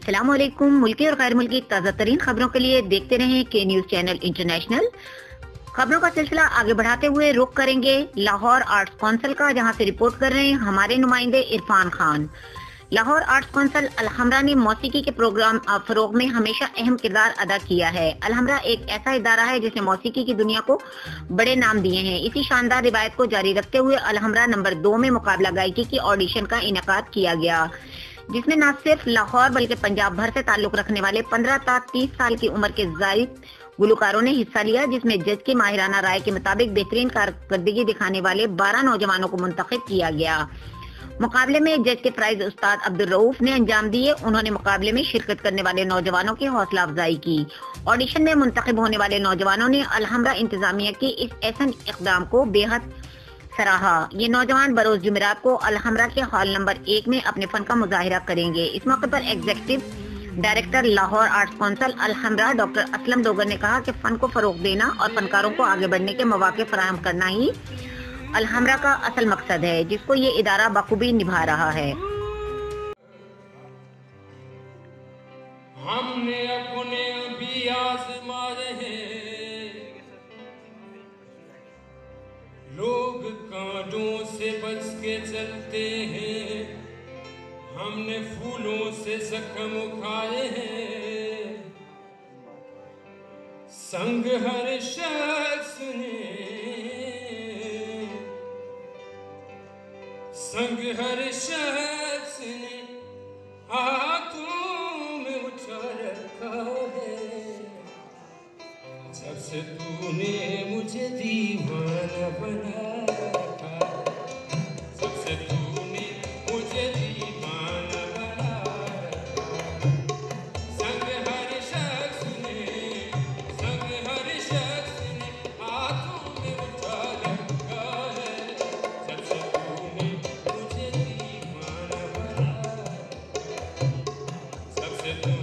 अस्सलाम वालेकुम। मुल्की और गैर मुल्की ताज़ा तरीन खबरों के लिए देखते रहें के न्यूज़ चैनल इंटरनेशनल। खबरों का सिलसिला आगे बढ़ाते हुए रुख करेंगे लाहौर आर्ट्स काउंसिल का, जहां से रिपोर्ट कर रहे हैं हमारे नुमाइंदे इरफान खान। लाहौर आर्ट्स काउंसिल अलहमरा ने मौसीकी के प्रोग्राम फरोग में हमेशा अहम किरदार अदा किया है। अलहमरा एक ऐसा इदारा है जिसने मौसीकी की दुनिया को बड़े नाम दिए हैं। इसी शानदार रिवायत को जारी रखते हुए अलहमरा नंबर 2 में मुकाबला गायकी की ऑडिशन का इनेकाद किया गया, जिसमें न सिर्फ लाहौर बल्कि पंजाब भर से ताल्लुक रखने वाले 15 ता 30 साल की उम्र के जायद गुलकारों ने हिस्सा लिया, जिसमें जज की माहिराना राय के मुताबिक बेहतरीन कारकर्दगी दिखाने वाले 12 नौजवानों को मुंतखब किया गया। मुकाबले में जज के प्राइज उस्ताद अब्दुल रऊफ ने अंजाम दिए। उन्होंने मुकाबले में शिरकत करने वाले नौजवानों की हौसला अफजाई की। ऑडिशन में मुंतखब होने वाले नौजवानों ने अलहमरा इंतजामिया की इस ऐसा इकदाम को बेहद सराहा। ये नौजवान बरोज जुमेरात को अलहमरा के हॉल नंबर 1 में अपने फन का मुजाहिरा करेंगे। इस मौके पर executive director Lahore arts council Alhamra doctor Aslam Dogar ने कहा कि फन को फरोग देना और फनकारों को आगे बढ़ने के मौके फराहम करना ही अलहमरा का असल मकसद है, जिसको ये इदारा बखूबी निभा रहा है। हमने अपने भी आजमाए हैं, लोग कांटों से बच के चलते हैं, हमने फूलों से जख्म खाए हैं, संग हर शख्स ने हाथों में उठा रखा है। जब से तूने मुझे दीवाना बना रखा, जब से तूने मुझे दीवाना बना रखा, संग हर शख्स ने हाथों में उठा रखा है। जब से तूने मुझे दीवाना बना, जब से तू